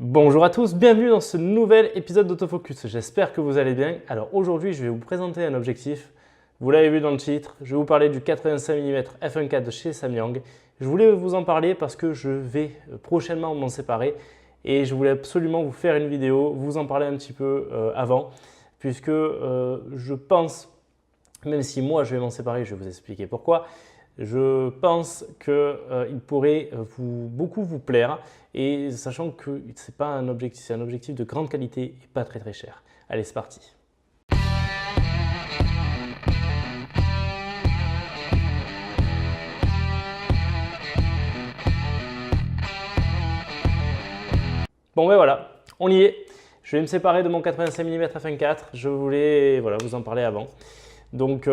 Bonjour à tous, bienvenue dans ce nouvel épisode d'Autofocus. J'espère que vous allez bien. Alors aujourd'hui, je vais vous présenter un objectif. Vous l'avez vu dans le titre, je vais vous parler du 85 mm f1.4 de chez Samyang. Je voulais vous en parler parce que je vais prochainement m'en séparer et je voulais absolument vous faire une vidéo, vous en parler un petit peu avant, puisque je pense, même si moi je vais m'en séparer, je vais vous expliquer pourquoi. Je pense qu'il pourrait beaucoup vous plaire, et sachant que c'est pas un objectif, c'est un objectif de grande qualité et pas très très cher. Allez, c'est parti. Bon ben voilà, on y est. Je vais me séparer de mon 85 mm f1.4. Je voulais vous en parler avant. Donc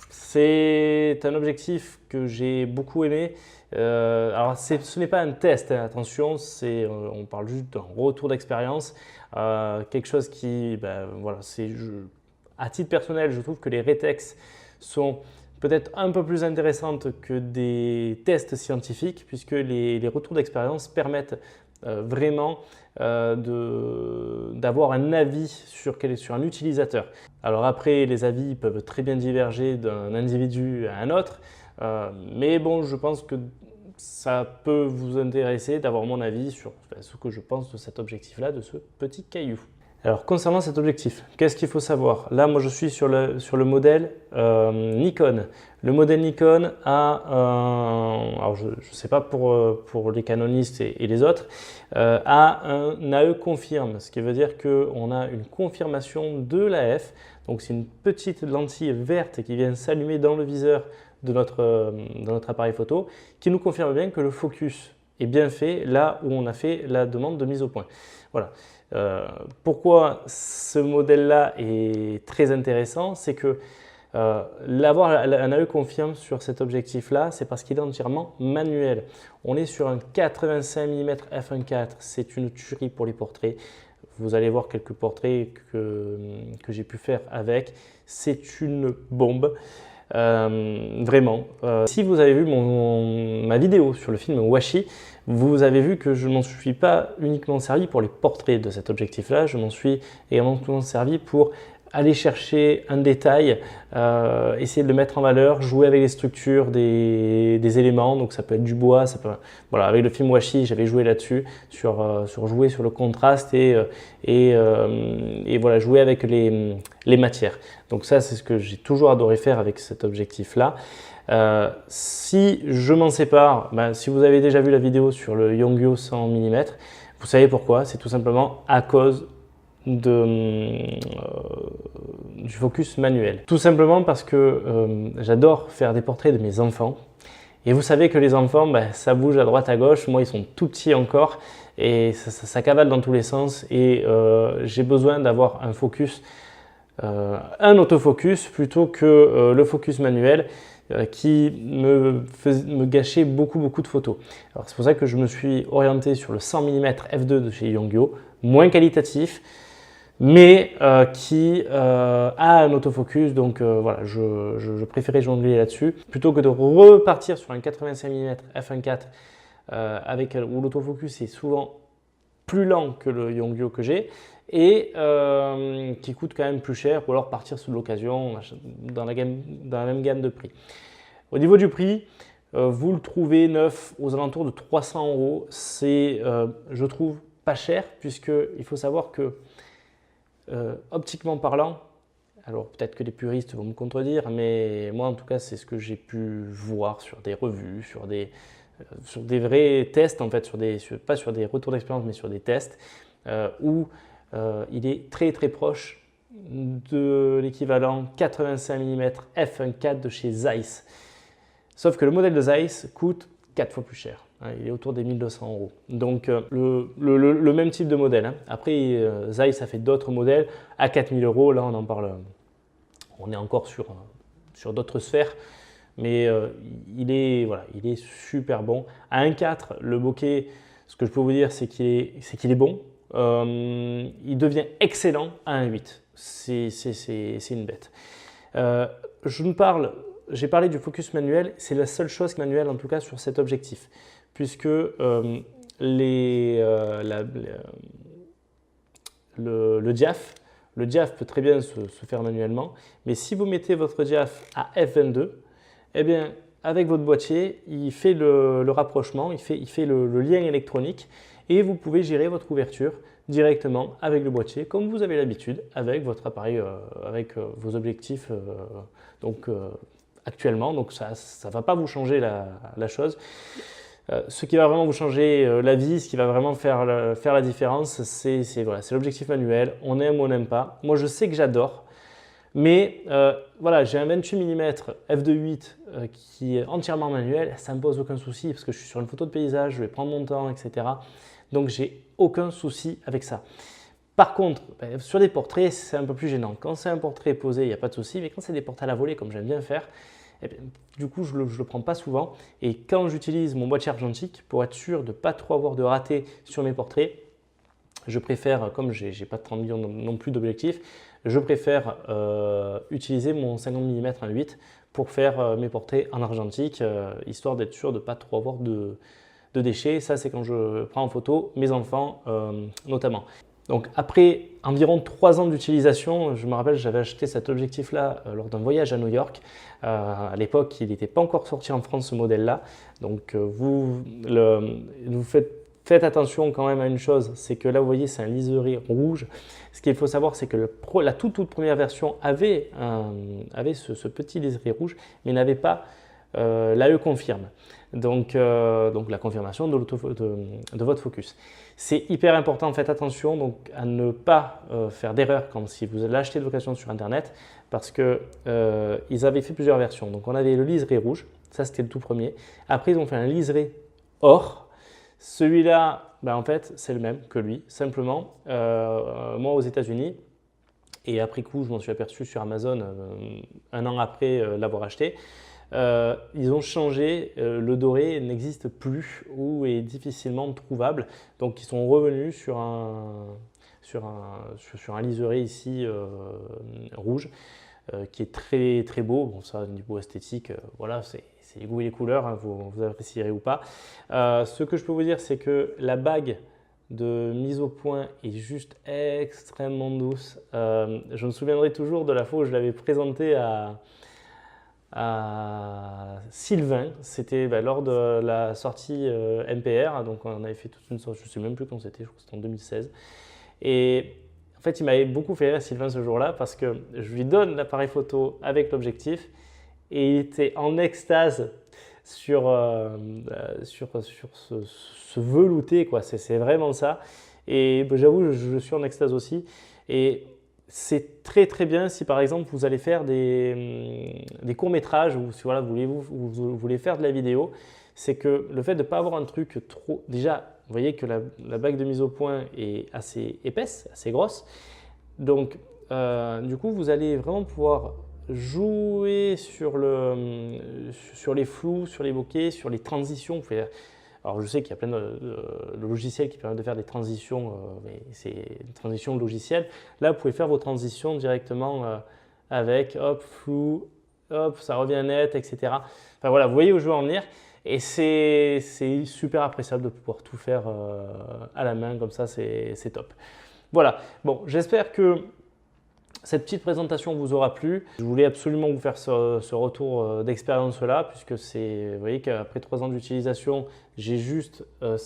c'est un objectif que j'ai beaucoup aimé. Alors ce n'est pas un test, hein, attention, on parle juste d'un retour d'expérience. Quelque chose qui, à titre personnel, je trouve que les rétex sont peut-être un peu plus intéressantes que des tests scientifiques, puisque les retours d'expérience permettent vraiment d'avoir un avis sur un utilisateur. Alors après, les avis peuvent très bien diverger d'un individu à un autre, mais bon, je pense que ça peut vous intéresser d'avoir mon avis sur ce que je pense de cet objectif-là, de ce petit caillou. Alors concernant cet objectif, qu'est-ce qu'il faut savoir? Là, moi je suis sur le modèle Nikon. Le modèle Nikon alors je ne sais pas pour les canonistes et les autres, a un AE confirme, ce qui veut dire qu'on a une confirmation de l'AF. Donc c'est une petite lentille verte qui vient s'allumer dans le viseur de notre appareil photo, qui nous confirme bien que le focus est bien fait là où on a fait la demande de mise au point. Voilà. Pourquoi ce modèle-là est très intéressant, c'est que l'avoir un AE confirme sur cet objectif-là, c'est parce qu'il est entièrement manuel. On est sur un 85 mm f1.4, c'est une tuerie pour les portraits. Vous allez voir quelques portraits que j'ai pu faire avec. C'est une bombe. Vraiment. Si vous avez vu ma vidéo sur le film Washi, vous avez vu que je ne m'en suis pas uniquement servi pour les portraits de cet objectif-là, je m'en suis également servi pour aller chercher un détail, essayer de le mettre en valeur, jouer avec les structures des éléments, donc ça peut être du bois, voilà, avec le film Washi, j'avais joué là-dessus, sur jouer sur le contraste et voilà, jouer avec les matières. Donc ça, c'est ce que j'ai toujours adoré faire avec cet objectif-là. Si je m'en sépare, si vous avez déjà vu la vidéo sur le Yongnuo 100 mm, vous savez pourquoi, c'est tout simplement à cause du focus manuel. Tout simplement parce que j'adore faire des portraits de mes enfants. Et vous savez que les enfants, ça bouge à droite à gauche. Moi, ils sont tout petits encore et ça cavale dans tous les sens. Et j'ai besoin d'avoir un focus, un autofocus plutôt que le focus manuel qui me gâchait beaucoup de photos. Alors c'est pour ça que je me suis orienté sur le 100 mm f2 de chez Yongnuo, moins qualitatif, mais qui a un autofocus, donc voilà, je préférais jongler là-dessus plutôt que de repartir sur un 85 mm f1.4 où l'autofocus est souvent plus lent que le Yongnuo que j'ai et qui coûte quand même plus cher, ou alors partir sur l'occasion dans la même gamme de prix. Au niveau du prix, vous le trouvez neuf aux alentours de 300 €. C'est, je trouve, pas cher, puisqu'il faut savoir que optiquement parlant, alors peut-être que les puristes vont me contredire, mais moi en tout cas c'est ce que j'ai pu voir sur des revues, sur des vrais tests en fait, pas sur des retours d'expérience mais sur des tests où il est très proche de l'équivalent 85 mm f1.4 de chez Zeiss. Sauf que le modèle de Zeiss coûte 4 fois plus cher. Il est autour des 1200 €. Donc le même type de modèle. Hein. Après, Zeiss a fait d'autres modèles à 4000 €. Là, on en parle. On est encore sur d'autres sphères. Mais il est super bon. À 1.4, le bokeh, ce que je peux vous dire, c'est qu'il est bon. Il devient excellent à 1.8. C'est une bête. J'ai parlé du focus manuel, c'est la seule chose manuelle en tout cas sur cet objectif, puisque le diaph. Le diaph peut très bien se faire manuellement, mais si vous mettez votre diaph à F22, eh bien, avec votre boîtier, il fait le rapprochement, il fait le lien électronique et vous pouvez gérer votre ouverture directement avec le boîtier comme vous avez l'habitude avec votre appareil, avec vos objectifs actuellement. Donc ça ne va pas vous changer la chose. Ce qui va vraiment vous changer la vie, ce qui va vraiment faire la différence, c'est voilà, l'objectif manuel. On aime ou on n'aime pas. Moi, je sais que j'adore. Mais voilà, j'ai un 28 mm f2.8 qui est entièrement manuel, ça ne me pose aucun souci parce que je suis sur une photo de paysage, je vais prendre mon temps, etc. Donc j'ai aucun souci avec ça. Par contre, sur des portraits, c'est un peu plus gênant. Quand c'est un portrait posé, il n'y a pas de souci, mais quand c'est des portraits à la volée, comme j'aime bien faire, eh bien, du coup, je ne le prends pas souvent. Et quand j'utilise mon boîtier argentique, pour être sûr de ne pas trop avoir de ratés sur mes portraits, je préfère, comme je n'ai pas 30 millions non plus d'objectifs, je préfère utiliser mon 50 mm 1.8 pour faire mes portraits en argentique, histoire d'être sûr de ne pas trop avoir de déchets. Ça, c'est quand je prends en photo mes enfants notamment. Donc après environ 3 ans d'utilisation, je me rappelle, j'avais acheté cet objectif-là lors d'un voyage à New York. À l'époque, il n'était pas encore sorti en France ce modèle-là. Donc vous faites attention quand même à une chose, c'est que là vous voyez c'est un liseré rouge. Ce qu'il faut savoir c'est que la toute première version avait ce petit liseré rouge mais n'avait pas l'AE confirme. Donc la confirmation de votre focus. C'est hyper important, faites attention donc, à ne pas faire d'erreur si vous l'achetez de location sur internet parce qu'ils avaient fait plusieurs versions. Donc on avait le liseré rouge, ça c'était le tout premier. Après ils ont fait un liseré or. Celui-là, en fait, c'est le même que lui. Simplement, moi aux États-Unis, et après coup, je m'en suis aperçu sur Amazon un an après l'avoir acheté, ils ont changé, le doré n'existe plus ou est difficilement trouvable. Donc, ils sont revenus sur un liseré ici rouge qui est très, très beau. Bon, ça, au niveau esthétique, voilà, c'est les goûts et les couleurs, hein, vous apprécierez ou pas. Ce que je peux vous dire, c'est que la bague de mise au point est juste extrêmement douce. Je me souviendrai toujours de la fois où je l'avais présentée à Sylvain. C'était lors de la sortie MPR. Donc on avait fait toute une sorte, je ne sais même plus quand c'était, je crois que c'était en 2016. Et en fait, il m'avait beaucoup fait rire Sylvain ce jour-là parce que je lui donne l'appareil photo avec l'objectif. Et il était en extase sur ce velouté, quoi. C'est vraiment ça. Et j'avoue, je suis en extase aussi. Et c'est très très bien si par exemple vous allez faire des courts-métrages ou si voilà, vous voulez faire de la vidéo. C'est que le fait de ne pas avoir un truc trop. Déjà, vous voyez que la bague de mise au point est assez épaisse, assez grosse. Donc, du coup, vous allez vraiment pouvoir jouer sur les flous, sur les bokeh, sur les transitions. Alors je sais qu'il y a plein de logiciels qui permettent de faire des transitions, mais c'est une transition logicielle. Là, vous pouvez faire vos transitions directement avec hop, flou, hop, ça revient net, etc. Enfin voilà, vous voyez où je veux en venir. Et c'est super appréciable de pouvoir tout faire à la main, comme ça, c'est top. Voilà, bon, j'espère que cette petite présentation vous aura plu. Je voulais absolument vous faire ce retour d'expérience-là, puisque vous voyez qu'après 3 ans d'utilisation, j'ai juste la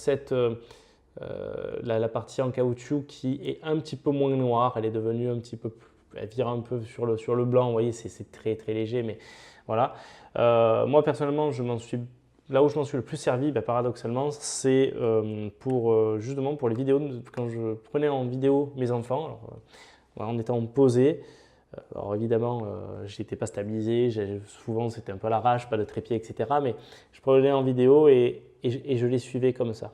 partie en caoutchouc qui est un petit peu moins noire. Elle est devenue un petit peu plus, elle vire un peu sur le blanc. Vous voyez, c'est très très léger, mais voilà. Moi personnellement, là où je m'en suis le plus servi, paradoxalement, c'est justement pour les vidéos, quand je prenais en vidéo mes enfants. Alors, en étant posé. Alors évidemment, je n'étais pas stabilisé, souvent c'était un peu à l'arrache, pas de trépied, etc. Mais je prenais en vidéo et je les suivais comme ça.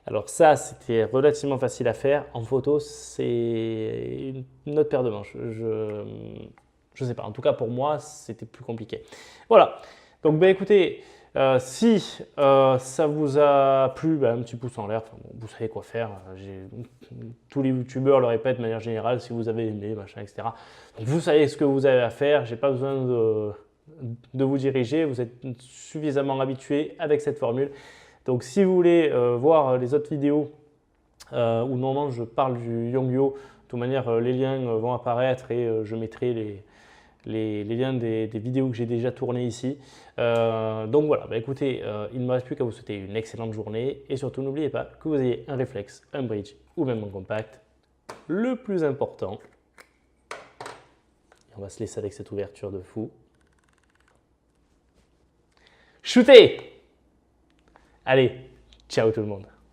Alors ça, c'était relativement facile à faire. En photo, c'est une autre paire de manches. Je ne sais pas, en tout cas pour moi, c'était plus compliqué. Voilà, donc écoutez, si ça vous a plu, un petit pouce en l'air, vous savez quoi faire. Tous les youtubeurs le répètent de manière générale, si vous avez aimé, machin, etc. Donc vous savez ce que vous avez à faire, j'ai pas besoin de vous diriger, vous êtes suffisamment habitué avec cette formule. Donc si vous voulez voir les autres vidéos où normalement je parle du Yongyo, de toute manière les liens vont apparaître et je mettrai les liens des vidéos que j'ai déjà tournées ici. Donc voilà, bah écoutez, il ne me reste plus qu'à vous souhaiter une excellente journée et surtout n'oubliez pas que vous ayez un réflexe, un bridge ou même un compact. Le plus important, et on va se laisser avec cette ouverture de fou. Shootez! Allez, ciao tout le monde!